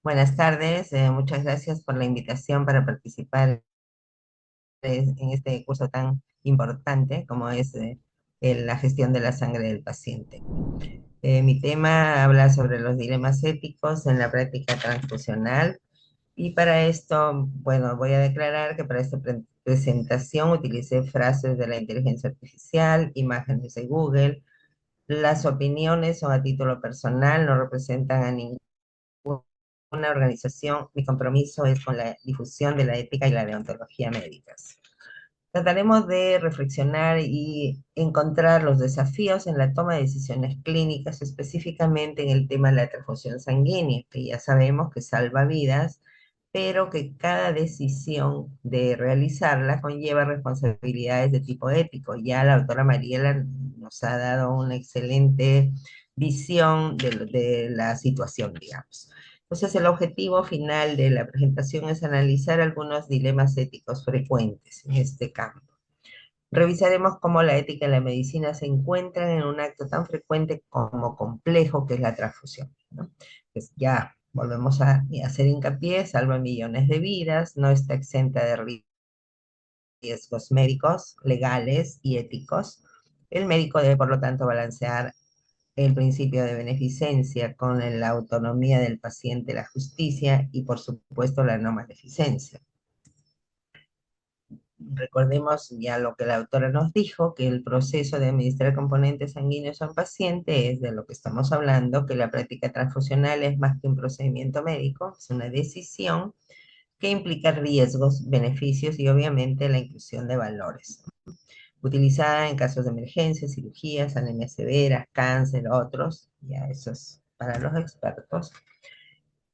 Buenas tardes, muchas gracias por la invitación para participar en este curso tan importante como es la gestión de la sangre del paciente. Mi tema habla sobre los dilemas éticos en la práctica transfusional y para esto, bueno, voy a declarar que para esta presentación utilicé frases de la inteligencia artificial, imágenes de Google. Las opiniones son a título personal, no representan a ningún una organización. Mi compromiso es con la difusión de la ética y la deontología médicas. Trataremos de reflexionar y encontrar los desafíos en la toma de decisiones clínicas, específicamente en el tema de la transfusión sanguínea, que ya sabemos que salva vidas, pero que cada decisión de realizarla conlleva responsabilidades de tipo ético. Ya la doctora Mariela nos ha dado una excelente visión de la situación, digamos. Entonces, el objetivo final de la presentación es analizar algunos dilemas éticos frecuentes en este campo. Revisaremos cómo la ética y la medicina se encuentran en un acto tan frecuente como complejo que es la transfusión, ¿no? Pues ya volvemos a hacer hincapié, salva millones de vidas, no está exenta de riesgos médicos, legales y éticos. El médico debe, por lo tanto, balancear el principio de beneficencia con la autonomía del paciente, la justicia y, por supuesto, la no maleficencia. Recordemos ya lo que la autora nos dijo, que el proceso de administrar componentes sanguíneos a un paciente es de lo que estamos hablando, que la práctica transfusional es más que un procedimiento médico, es una decisión que implica riesgos, beneficios y obviamente la inclusión de valores. Utilizada en casos de emergencia, cirugías, anemias severas, cáncer, otros, ya eso es para los expertos.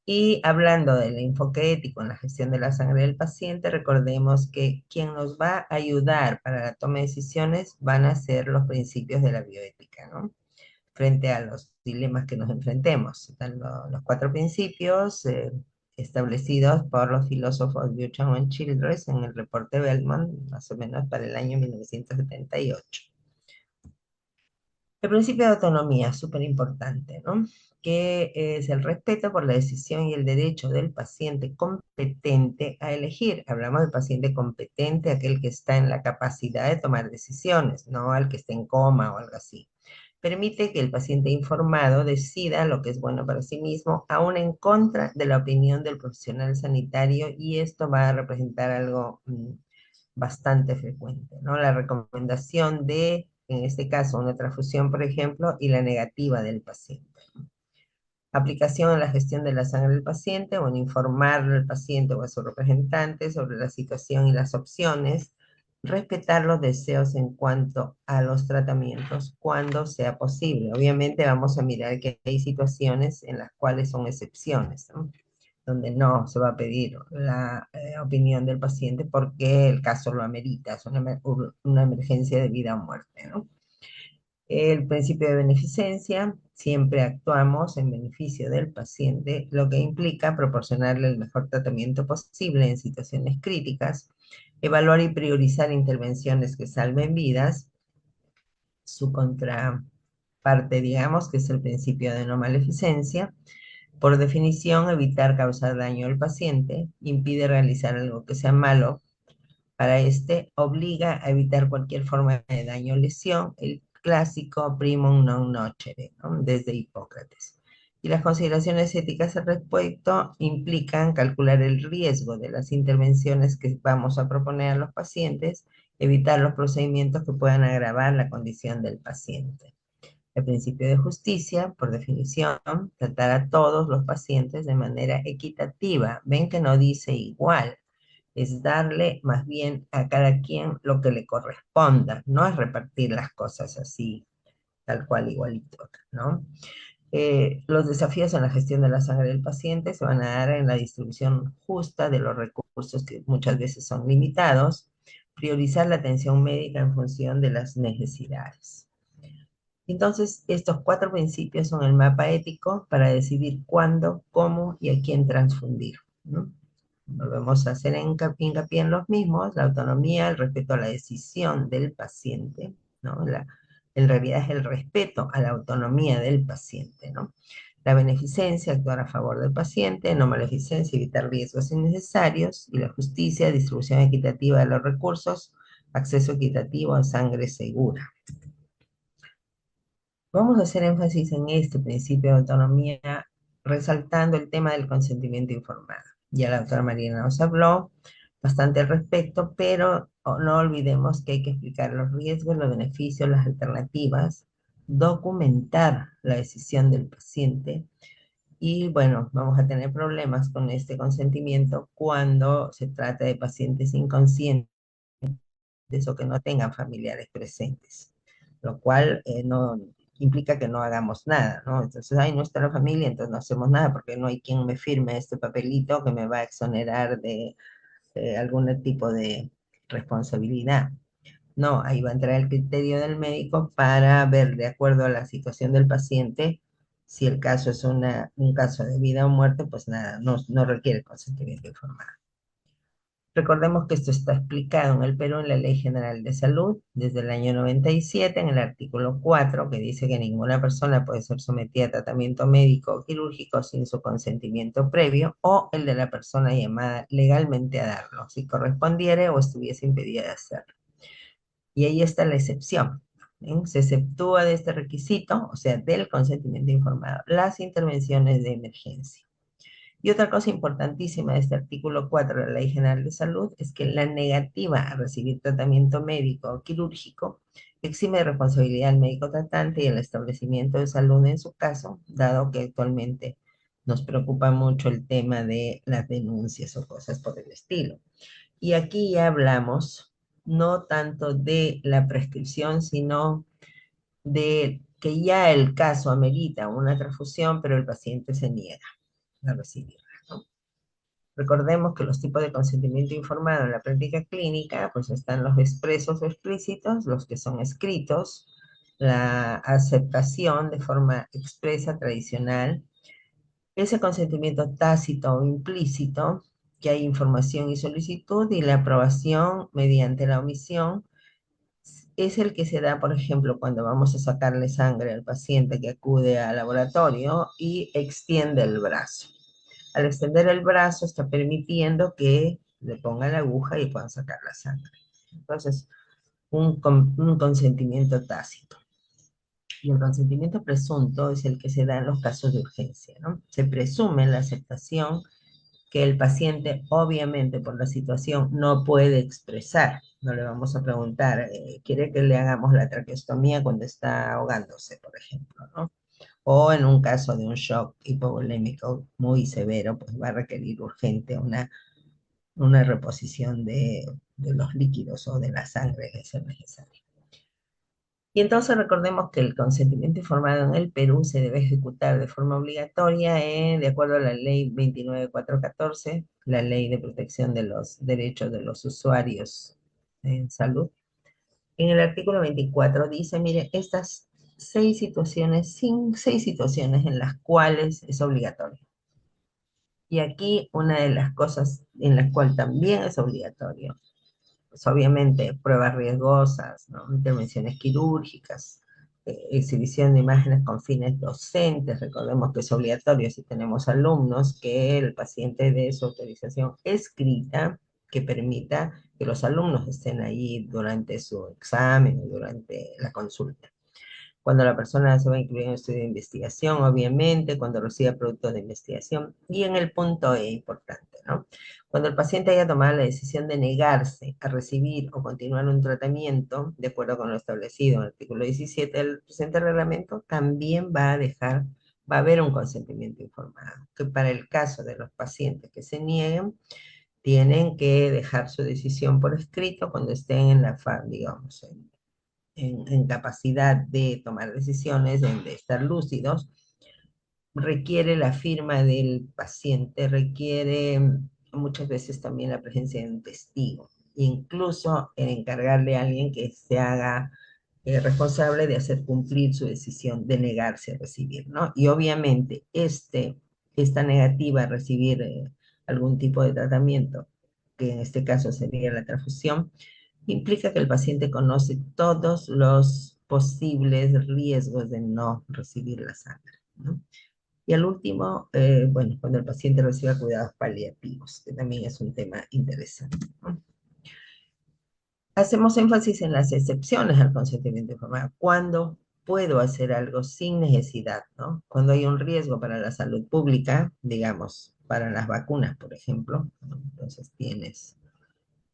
Y hablando del enfoque ético en la gestión de la sangre del paciente, recordemos que quien nos va a ayudar para la toma de decisiones van a ser los principios de la bioética, ¿no? Frente a los dilemas que nos enfrentemos. Están los cuatro principios establecidos por los filósofos Buchanan y Childress en el reporte Bellman, más o menos para el año 1978. El principio de autonomía, súper importante, ¿no? Que es el respeto por la decisión y el derecho del paciente competente a elegir. Hablamos del paciente competente, aquel que está en la capacidad de tomar decisiones, no al que está en coma o algo así. Permite que el paciente informado decida lo que es bueno para sí mismo, aún en contra de la opinión del profesional sanitario, y esto va a representar algo bastante frecuente, ¿no? La recomendación de, en este caso, una transfusión, por ejemplo, y la negativa del paciente. Aplicación en la gestión de la sangre del paciente o en informarle al paciente o a su representante sobre la situación y las opciones. Respetar los deseos en cuanto a los tratamientos cuando sea posible. Obviamente vamos a mirar que hay situaciones en las cuales son excepciones, ¿no? Donde no se va a pedir la opinión del paciente porque el caso lo amerita, es una emergencia de vida o muerte, ¿no? El principio de beneficencia, siempre actuamos en beneficio del paciente, lo que implica proporcionarle el mejor tratamiento posible en situaciones críticas, evaluar y priorizar intervenciones que salven vidas. Su contraparte, digamos, que es el principio de no maleficencia. Por definición, evitar causar daño al paciente impide realizar algo que sea malo para este, obliga a evitar cualquier forma de daño o lesión, el clásico primum non nocere, ¿no? Desde Hipócrates. Y las consideraciones éticas al respecto implican calcular el riesgo de las intervenciones que vamos a proponer a los pacientes, evitar los procedimientos que puedan agravar la condición del paciente. El principio de justicia, por definición, tratar a todos los pacientes de manera equitativa. Ven que no dice igual, es darle más bien a cada quien lo que le corresponda, no es repartir las cosas así, tal cual igualito, ¿no? Los desafíos en la gestión de la sangre del paciente se van a dar en la distribución justa de los recursos que muchas veces son limitados, priorizar la atención médica en función de las necesidades. Entonces, estos cuatro principios son el mapa ético para decidir cuándo, cómo y a quién transfundir, ¿no? Volvemos a hacer hincapié en los mismos: la autonomía, el respeto a la decisión del paciente, ¿no? En realidad es el respeto a la autonomía del paciente, ¿no? La beneficencia, actuar a favor del paciente; no maleficencia, evitar riesgos innecesarios; y la justicia, distribución equitativa de los recursos, acceso equitativo a sangre segura. Vamos a hacer énfasis en este principio de autonomía, resaltando el tema del consentimiento informado. Ya la doctora Marina nos habló bastante al respecto, pero no olvidemos que hay que explicar los riesgos, los beneficios, las alternativas, documentar la decisión del paciente. Y bueno, vamos a tener problemas con este consentimiento cuando se trata de pacientes inconscientes o que no tengan familiares presentes, lo cual no implica que no hagamos nada, ¿no? Entonces, ay, no está la familia, entonces no hacemos nada porque no hay quien me firme este papelito que me va a exonerar de algún tipo de responsabilidad. No, ahí va a entrar el criterio del médico para ver, de acuerdo a la situación del paciente, si el caso es un caso de vida o muerte, pues nada, no requiere consentimiento informado. Recordemos que esto está explicado en el Perú en la Ley General de Salud desde el año 97, en el artículo 4, que dice que ninguna persona puede ser sometida a tratamiento médico o quirúrgico sin su consentimiento previo o el de la persona llamada legalmente a darlo, si correspondiere o estuviese impedida de hacerlo. Y ahí está la excepción. Se exceptúa de este requisito, o sea, del consentimiento informado, las intervenciones de emergencia. Y otra cosa importantísima de este artículo 4 de la Ley General de Salud es que la negativa a recibir tratamiento médico o quirúrgico exime de responsabilidad al médico tratante y al establecimiento de salud en su caso, dado que actualmente nos preocupa mucho el tema de las denuncias o cosas por el estilo. Y aquí ya hablamos no tanto de la prescripción, sino de que ya el caso amerita una transfusión, pero el paciente se niega a recibirla, ¿no? Recordemos que los tipos de consentimiento informado en la práctica clínica, pues están los expresos o explícitos, los que son escritos, la aceptación de forma expresa, tradicional, ese consentimiento tácito o implícito, que hay información y solicitud, y la aprobación mediante la omisión, es el que se da, por ejemplo, cuando vamos a sacarle sangre al paciente que acude al laboratorio y extiende el brazo. Al extender el brazo está permitiendo que le pongan la aguja y puedan sacar la sangre. Entonces, un consentimiento tácito. Y el consentimiento presunto es el que se da en los casos de urgencia, ¿no? Se presume la aceptación que el paciente, obviamente, por la situación, no puede expresar. No le vamos a preguntar, ¿quiere que le hagamos la traqueostomía cuando está ahogándose, por ejemplo, ¿no? O en un caso de un shock hipovolémico muy severo, pues va a requerir urgente una reposición de los líquidos o de la sangre de ser necesario. Y entonces recordemos que el consentimiento informado en el Perú se debe ejecutar de forma obligatoria de acuerdo a la ley 29414, la ley de protección de los derechos de los usuarios en salud. En el artículo 24 dice, mire, estas seis situaciones en las cuales es obligatorio. Y aquí una de las cosas en las cuales también es obligatorio, pues obviamente pruebas riesgosas, ¿no? Intervenciones quirúrgicas, exhibición de imágenes con fines docentes. Recordemos que es obligatorio si tenemos alumnos que el paciente dé su autorización escrita que permita que los alumnos estén ahí durante su examen o durante la consulta. Cuando la persona se va a incluir en un estudio de investigación, obviamente, cuando reciba productos de investigación, y en el punto E importante, ¿no? Cuando el paciente haya tomado la decisión de negarse a recibir o continuar un tratamiento, de acuerdo con lo establecido en el artículo 17 del presente reglamento, también va a haber un consentimiento informado, que para el caso de los pacientes que se nieguen, tienen que dejar su decisión por escrito cuando estén en la fase, digamos, en capacidad de tomar decisiones, de estar lúcidos, requiere la firma del paciente, requiere muchas veces también la presencia de un testigo, incluso el encargarle a alguien que se haga responsable de hacer cumplir su decisión de negarse a recibir, ¿no? Y obviamente esta negativa a recibir algún tipo de tratamiento, que en este caso sería la transfusión, implica que el paciente conoce todos los posibles riesgos de no recibir la sangre, ¿no? Y al último, bueno, cuando el paciente reciba cuidados paliativos, que también es un tema interesante, ¿no? Hacemos énfasis en las excepciones al consentimiento informado. Cuando puedo hacer algo sin necesidad, ¿no? Cuando hay un riesgo para la salud pública, digamos, para las vacunas, por ejemplo, ¿no? Entonces tienes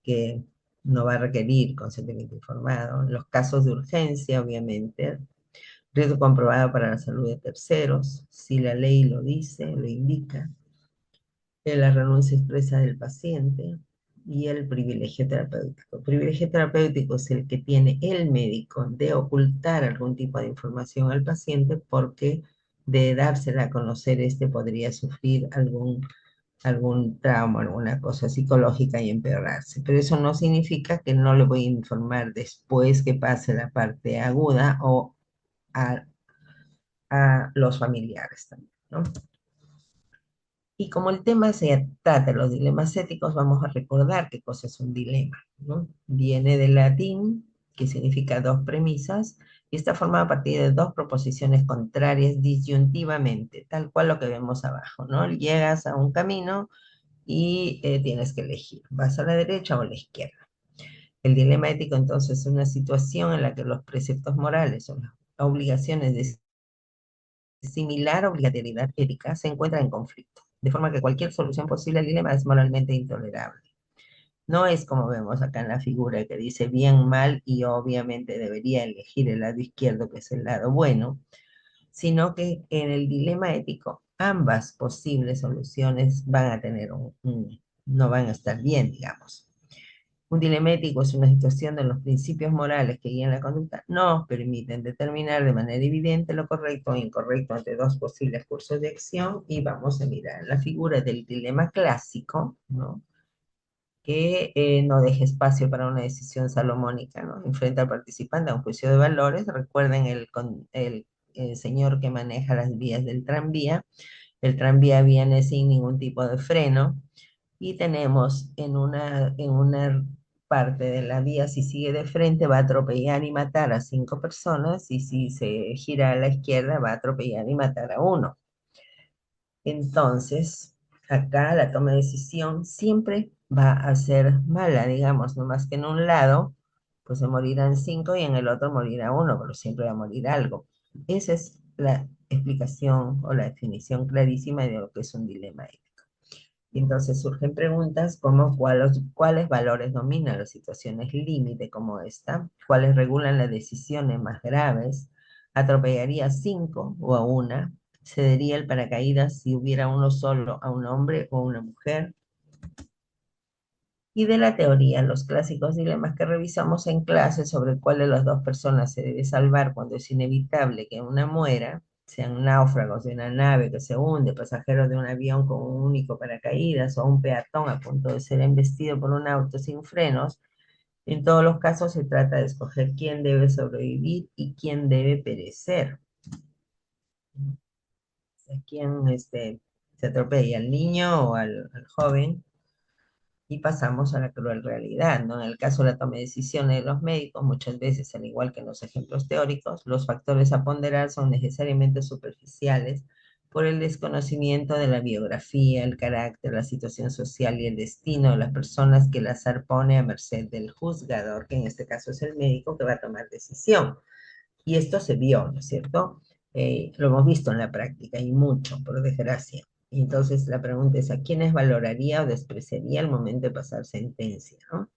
que no va a requerir consentimiento informado. En los casos de urgencia, obviamente, riesgo comprobado para la salud de terceros, si la ley lo dice, lo indica, la renuncia expresa del paciente y el privilegio terapéutico. El privilegio terapéutico es el que tiene el médico de ocultar algún tipo de información al paciente porque de dársela a conocer, este podría sufrir algún trauma, alguna cosa psicológica y empeorarse. Pero eso no significa que no le voy a informar después que pase la parte aguda o a, a los familiares también, ¿no? Y como el tema se trata de los dilemas éticos, vamos a recordar qué cosa es un dilema, ¿no? Viene del latín, que significa dos premisas, y está formado a partir de dos proposiciones contrarias disyuntivamente, tal cual lo que vemos abajo, ¿no? Llegas a un camino y tienes que elegir, ¿vas a la derecha o a la izquierda? El dilema ético entonces es una situación en la que los preceptos morales o las obligaciones de similar obligatoriedad ética se encuentran en conflicto, de forma que cualquier solución posible al dilema es moralmente intolerable. No es como vemos acá en la figura que dice bien, mal y obviamente debería elegir el lado izquierdo, que es el lado bueno, sino que en el dilema ético ambas posibles soluciones van a tener no van a estar bien, digamos. Un dilema ético es una situación de los principios morales que guían la conducta no permiten determinar de manera evidente lo correcto o incorrecto ante dos posibles cursos de acción y vamos a mirar la figura del dilema clásico, ¿no? Que no deje espacio para una decisión salomónica, ¿no? Enfrenta al participante a un juicio de valores. Recuerden el señor que maneja las vías del tranvía. El tranvía viene sin ningún tipo de freno y tenemos en una parte de la vía, si sigue de frente, va a atropellar y matar a 5 personas, y si se gira a la izquierda, va a atropellar y matar a uno. Entonces, acá la toma de decisión siempre va a ser mala, digamos, no más que en un lado, pues se morirán 5 y en el otro morirá uno, pero siempre va a morir algo. Esa es la explicación o la definición clarísima de lo que es un dilema ético. Y entonces surgen preguntas como cuáles valores dominan las situaciones límite como esta, cuáles regulan las decisiones más graves, atropellaría a 5 o a una, cedería el paracaídas si hubiera uno solo a un hombre o a una mujer. Y de la teoría, los clásicos dilemas que revisamos en clase sobre cuál de las dos personas se debe salvar cuando es inevitable que una muera, sean náufragos de una nave que se hunde, pasajeros de un avión con un único paracaídas o un peatón a punto de ser embestido por un auto sin frenos, en todos los casos se trata de escoger quién debe sobrevivir y quién debe perecer. ¿A quién se atropella, al niño o al joven? Y pasamos a la cruel realidad, ¿no? En el caso de la toma de decisiones de los médicos, muchas veces, al igual que en los ejemplos teóricos, los factores a ponderar son necesariamente superficiales por el desconocimiento de la biografía, el carácter, la situación social y el destino de las personas que el azar pone a merced del juzgador, que en este caso es el médico que va a tomar decisión. Y esto se vio, ¿no es cierto? Lo hemos visto en la práctica y mucho, por desgracia. Y entonces la pregunta es, ¿a quiénes valoraría o despreciaría al momento de pasar sentencia, ¿no?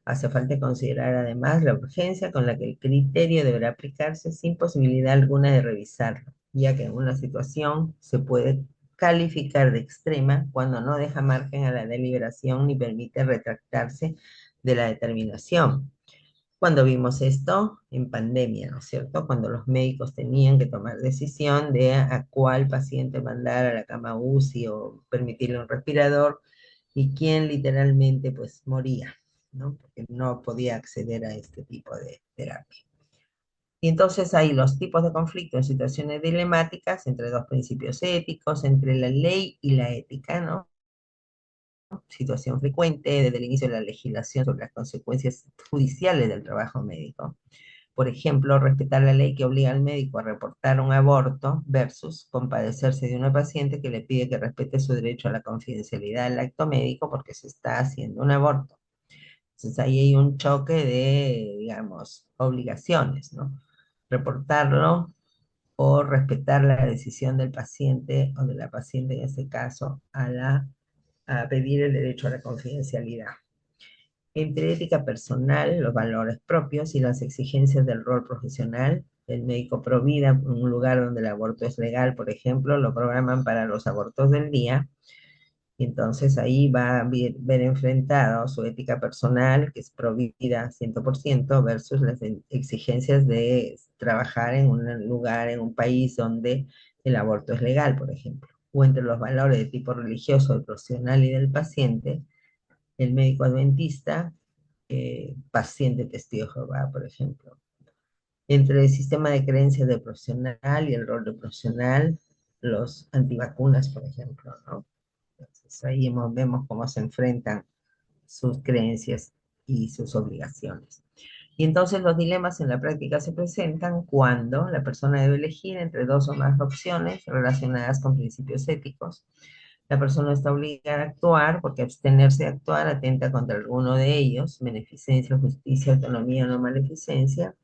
Hace falta considerar además la urgencia con la que el criterio deberá aplicarse sin posibilidad alguna de revisarlo, ya que en una situación se puede calificar de extrema cuando no deja margen a la deliberación ni permite retractarse de la determinación. Cuando vimos esto en pandemia, ¿no es cierto? Cuando los médicos tenían que tomar decisión de a cuál paciente mandar a la cama UCI o permitirle un respirador y quién literalmente pues moría, ¿no? Porque no podía acceder a este tipo de terapia. Y entonces hay los tipos de conflicto en situaciones dilemáticas entre dos principios éticos, entre la ley y la ética, ¿no? Situación frecuente desde el inicio de la legislación sobre las consecuencias judiciales del trabajo médico. Por ejemplo, respetar la ley que obliga al médico a reportar un aborto versus compadecerse de una paciente que le pide que respete su derecho a la confidencialidad del acto médico porque se está haciendo un aborto. Entonces ahí hay un choque de, digamos, obligaciones, ¿no? Reportarlo o respetar la decisión del paciente o de la paciente en este caso a pedir el derecho a la confidencialidad. Entre ética personal, los valores propios y las exigencias del rol profesional, el médico provida en un lugar donde el aborto es legal, por ejemplo, lo programan para los abortos del día, y entonces ahí va a ver enfrentado su ética personal, que es provida 100%, versus las exigencias de trabajar en un lugar, en un país donde el aborto es legal, por ejemplo. O entre los valores de tipo religioso, el profesional y del paciente, el médico adventista, paciente testigo de Jehová, por ejemplo. Entre el sistema de creencias del profesional y el rol del profesional, los antivacunas, por ejemplo, ¿no? Entonces ahí vemos cómo se enfrentan sus creencias y sus obligaciones. Y entonces los dilemas en la práctica se presentan cuando la persona debe elegir entre dos o más opciones relacionadas con principios éticos. La persona está obligada a actuar porque abstenerse de actuar atenta contra alguno de ellos, beneficencia, justicia, autonomía o no maleficencia.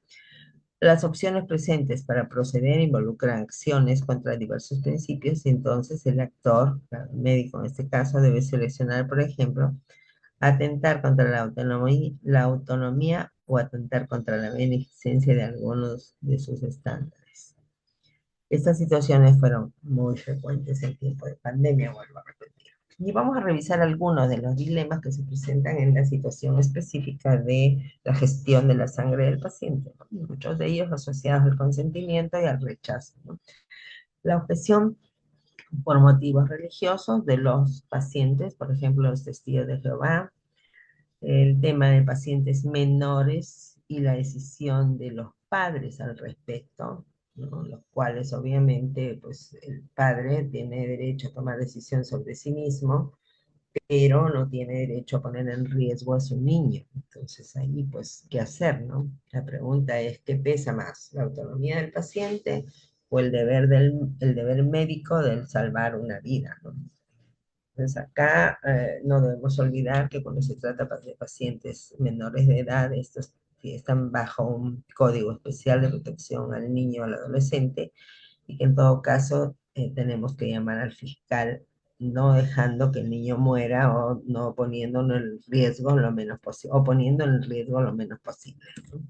Las opciones presentes para proceder involucran acciones contra diversos principios y entonces el actor, el médico en este caso, debe seleccionar, por ejemplo, atentar contra la autonomía o atentar contra la beneficencia de algunos de sus estándares. Estas situaciones fueron muy frecuentes en tiempo de pandemia, vuelvo a repetir. Y vamos a revisar algunos de los dilemas que se presentan en la situación específica de la gestión de la sangre del paciente, ¿no? Muchos de ellos asociados al consentimiento y al rechazo, ¿no? La objeción por motivos religiosos de los pacientes, por ejemplo, los testigos de Jehová, el tema de pacientes menores y la decisión de los padres al respecto, ¿no? Los cuales obviamente pues el padre tiene derecho a tomar decisión sobre sí mismo, pero no tiene derecho a poner en riesgo a su niño. Entonces ahí pues, ¿qué hacer, no? La pregunta es, ¿qué pesa más? ¿La autonomía del paciente o el deber médico de salvar una vida, ¿no? Entonces acá no debemos olvidar que cuando se trata de pacientes menores de edad, estos que están bajo un código especial de protección al niño o al adolescente, y que en todo caso tenemos que llamar al fiscal, no dejando que el niño muera o no poniéndolo en riesgo lo menos posible, o poniendo en riesgo lo menos posible, ¿no?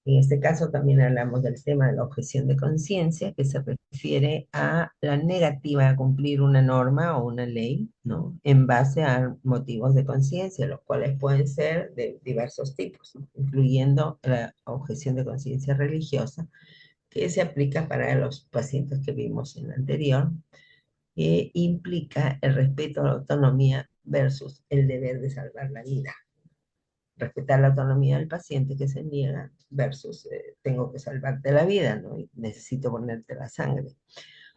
En este caso también hablamos del tema de la objeción de conciencia, que se refiere a la negativa a cumplir una norma o una ley, ¿no? En base a motivos de conciencia, los cuales pueden ser de diversos tipos, ¿no? Incluyendo la objeción de conciencia religiosa, que se aplica para los pacientes que vimos en la anterior, que implica el respeto a la autonomía versus el deber de salvar la vida. Respetar la autonomía del paciente que se niega versus tengo que salvarte la vida, ¿no? Y necesito ponerte la sangre.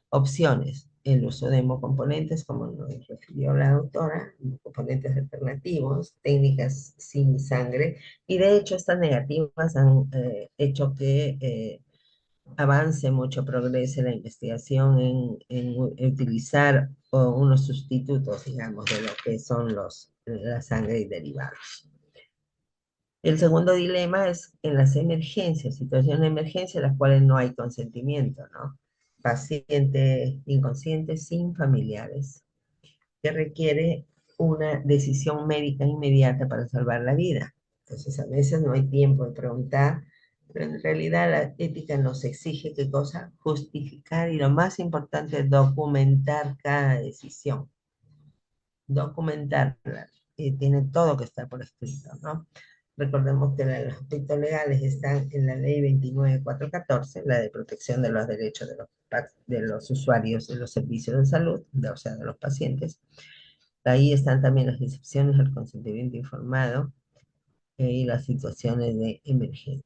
Opciones, el uso de hemocomponentes, como nos refirió la doctora, componentes alternativos, técnicas sin sangre, y de hecho estas negativas han hecho que avance mucho, progrese la investigación en utilizar unos sustitutos, digamos, de lo que son la sangre y derivados. El segundo dilema es en las emergencias, situaciones de emergencia en las cuales no hay consentimiento, ¿no? Paciente inconsciente sin familiares, que requiere una decisión médica inmediata para salvar la vida. Entonces, a veces no hay tiempo de preguntar, pero en realidad la ética nos exige qué cosa, justificar y lo más importante, documentar cada decisión. Documentarla. Y tiene todo que estar por escrito, ¿no? Recordemos que los aspectos legales están en la ley 29414, la de protección de los derechos de los usuarios de los servicios de salud, o sea, de los pacientes. Ahí están también las excepciones al consentimiento informado y las situaciones de emergencia.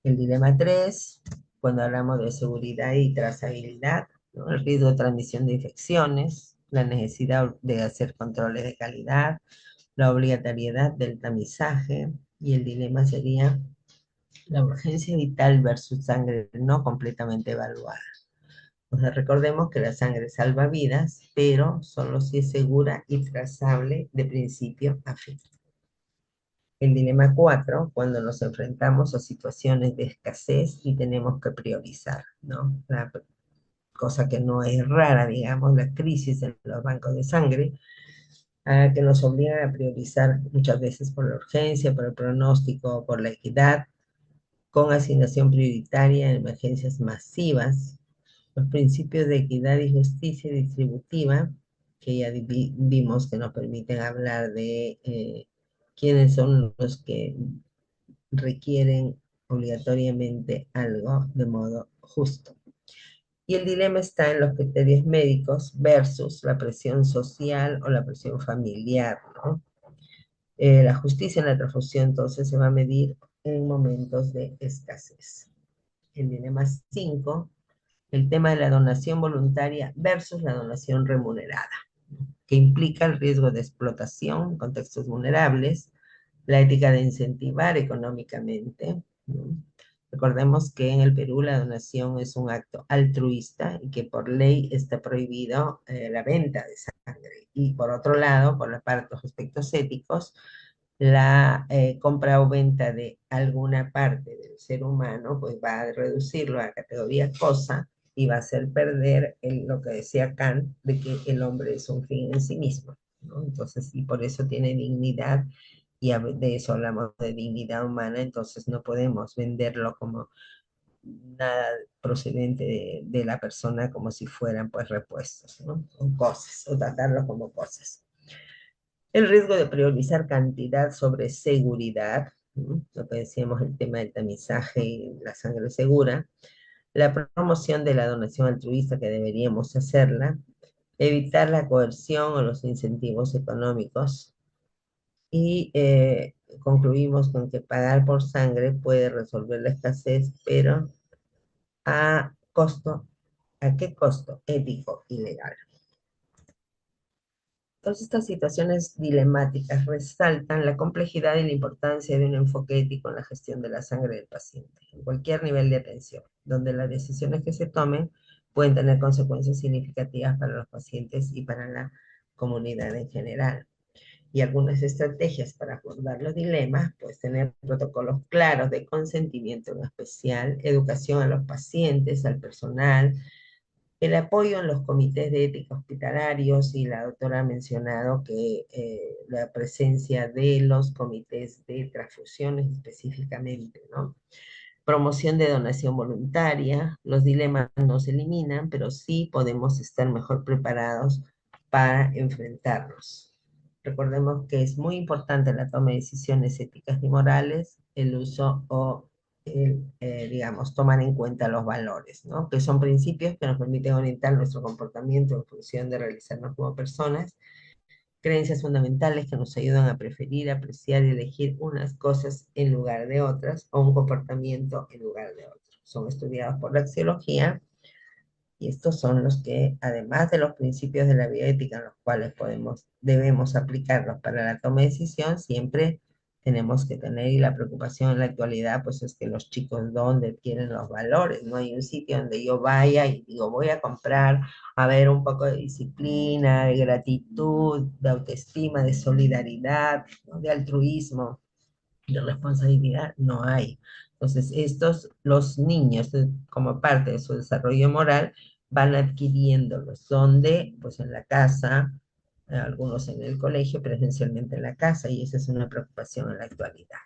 El dilema 3, cuando hablamos de seguridad y trazabilidad, ¿no? El riesgo de transmisión de infecciones, la necesidad de hacer controles de calidad, la obligatoriedad del tamizaje, y el dilema sería la urgencia vital versus sangre no completamente evaluada. O sea, recordemos que la sangre salva vidas, pero solo si es segura y trazable de principio a fin. El dilema 4, cuando nos enfrentamos a situaciones de escasez y tenemos que priorizar, ¿no? La cosa que no es rara, digamos, la crisis en los bancos de sangre, que nos obligan a priorizar muchas veces por la urgencia, por el pronóstico, por la equidad, con asignación prioritaria en emergencias masivas, los principios de equidad y justicia distributiva, que ya vimos que nos permiten hablar de quiénes son los que requieren obligatoriamente algo de modo justo. Y el dilema está en los criterios médicos versus la presión social o la presión familiar, ¿no? La justicia en la transfusión entonces se va a medir en momentos de escasez. El dilema 5, el tema de la donación voluntaria versus la donación remunerada, que implica el riesgo de explotación en contextos vulnerables, la ética de incentivar económicamente, ¿no? Recordemos que en el Perú la donación es un acto altruista y que por ley está prohibido la venta de sangre. Y por otro lado, por la parte de los aspectos éticos, la compra o venta de alguna parte del ser humano, pues va a reducirlo a categoría cosa y va a hacer perder lo que decía Kant, de que el hombre es un fin en sí mismo, ¿no? Entonces, y por eso tiene dignidad, y de eso hablamos de dignidad humana, entonces no podemos venderlo como nada procedente de la persona como si fueran pues repuestos, ¿no? O cosas, o tratarlo como cosas. El riesgo de priorizar cantidad sobre seguridad, ¿no? Lo que decíamos, el tema del tamizaje y la sangre segura, la promoción de la donación altruista que deberíamos hacerla, evitar la coerción o los incentivos económicos, y concluimos con que pagar por sangre puede resolver la escasez, pero ¿a costo? ¿A qué costo ético y legal? Todas estas situaciones dilemáticas resaltan la complejidad y la importancia de un enfoque ético en la gestión de la sangre del paciente, en cualquier nivel de atención, donde las decisiones que se tomen pueden tener consecuencias significativas para los pacientes y para la comunidad en general. Y algunas estrategias para abordar los dilemas, pues tener protocolos claros de consentimiento en especial, educación a los pacientes, al personal, el apoyo en los comités de ética hospitalarios, y la doctora ha mencionado que la presencia de los comités de transfusiones específicamente, ¿no? Promoción de donación voluntaria, los dilemas no se eliminan, pero sí podemos estar mejor preparados para enfrentarlos. Recordemos que es muy importante la toma de decisiones éticas y morales, el uso o digamos, tomar en cuenta los valores, ¿no? Que son principios que nos permiten orientar nuestro comportamiento en función de realizarnos como personas, creencias fundamentales que nos ayudan a preferir, apreciar y elegir unas cosas en lugar de otras, o un comportamiento en lugar de otro. Son estudiados por la axiología, y estos son los que, además de los principios de la bioética, en los cuales debemos aplicarlos para la toma de decisión, siempre tenemos que tener, y la preocupación en la actualidad, pues es que los chicos, ¿dónde adquieren los valores? No hay un sitio donde yo vaya y digo, voy a comprar, a ver, un poco de disciplina, de gratitud, de autoestima, de solidaridad, ¿no? De altruismo, de responsabilidad, no hay. Entonces, los niños, como parte de su desarrollo moral, van adquiriéndolos. ¿Dónde? Pues en la casa, algunos en el colegio, pero esencialmente en la casa, y esa es una preocupación en la actualidad.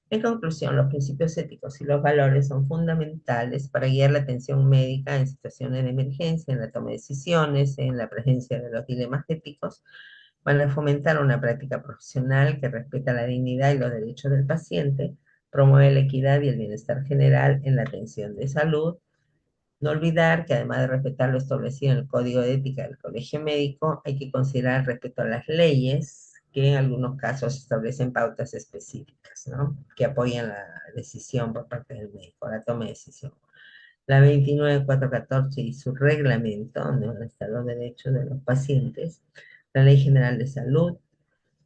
En conclusión, los principios éticos y los valores son fundamentales para guiar la atención médica en situaciones de emergencia, en la toma de decisiones, en la presencia de los dilemas éticos. Van a fomentar una práctica profesional que respeta la dignidad y los derechos del paciente, promueve la equidad y el bienestar general en la atención de salud. No olvidar que, además de respetar lo establecido en el Código de Ética del Colegio Médico, hay que considerar el respeto a las leyes, que en algunos casos establecen pautas específicas, ¿no? Que apoyan la decisión por parte del médico, la toma de decisión. La 29414 y su reglamento, donde están los derechos de los pacientes, la Ley General de Salud,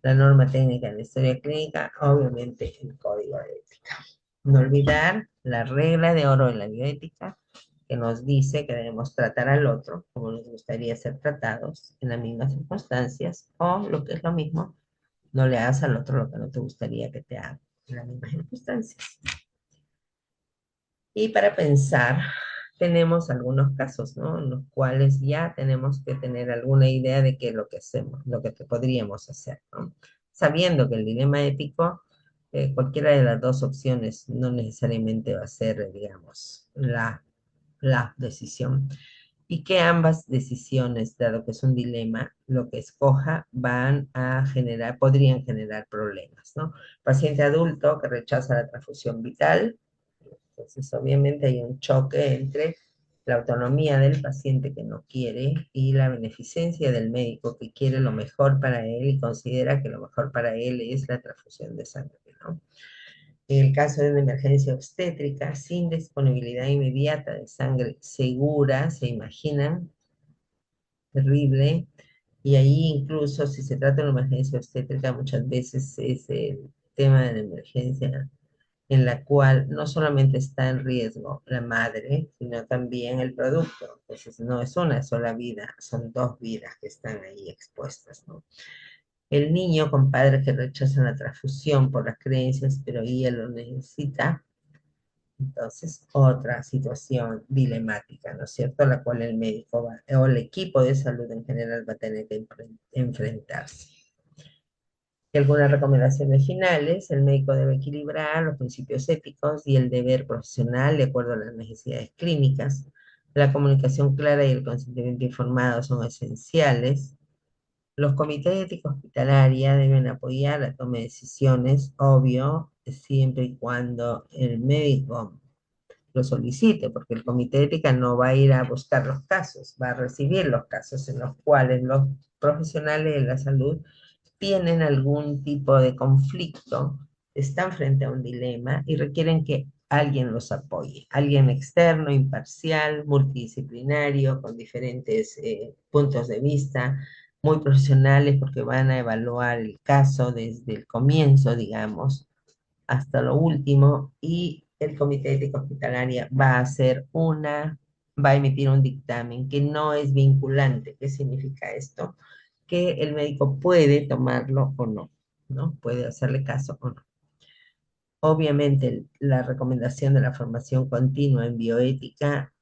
la norma técnica de la historia clínica, obviamente el código de ética. No olvidar la regla de oro de la bioética que nos dice que debemos tratar al otro como nos gustaría ser tratados en las mismas circunstancias o, lo que es lo mismo, no le hagas al otro lo que no te gustaría que te haga en las mismas circunstancias. Y para pensar, tenemos algunos casos, ¿no? En los cuales ya tenemos que tener alguna idea de qué es lo que hacemos, lo que podríamos hacer, ¿no? Sabiendo que el dilema ético, cualquiera de las dos opciones no necesariamente va a ser, digamos, la decisión. Y que ambas decisiones, dado que es un dilema, lo que escoja van a generar, podrían generar problemas, ¿no? Paciente adulto que rechaza la transfusión vital, entonces, obviamente hay un choque entre la autonomía del paciente que no quiere y la beneficencia del médico que quiere lo mejor para él y considera que lo mejor para él es la transfusión de sangre, ¿no? En el caso de una emergencia obstétrica sin disponibilidad inmediata de sangre segura, se imaginan, terrible, y ahí incluso si se trata de una emergencia obstétrica, muchas veces es el tema de la emergencia en la cual no solamente está en riesgo la madre, sino también el producto. Entonces, no es una sola vida, son dos vidas que están ahí expuestas, ¿no? El niño con padres que rechazan la transfusión por las creencias, pero ella lo necesita. Entonces, otra situación dilemática, ¿no es cierto? La cual el médico va, o el equipo de salud en general va a tener que enfrentarse. Y algunas recomendaciones finales: el médico debe equilibrar los principios éticos y el deber profesional de acuerdo a las necesidades clínicas. La comunicación clara y el consentimiento informado son esenciales. Los comités de ética hospitalaria deben apoyar la toma de decisiones, obvio, siempre y cuando el médico lo solicite, porque el comité de ética no va a ir a buscar los casos, va a recibir los casos en los cuales los profesionales de la salud tienen algún tipo de conflicto, están frente a un dilema y requieren que alguien los apoye, alguien externo, imparcial, multidisciplinario, con diferentes puntos de vista, muy profesionales porque van a evaluar el caso desde el comienzo, digamos, hasta lo último, y el Comité Ético Hospitalaria va a emitir un dictamen que no es vinculante. ¿Qué significa esto? Que el médico puede tomarlo o no, ¿no? Puede hacerle caso o no. Obviamente, la recomendación de la formación continua en bioética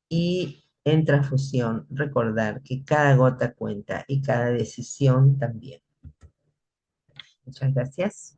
y en transfusión, recordar que cada gota cuenta y cada decisión también. Muchas gracias.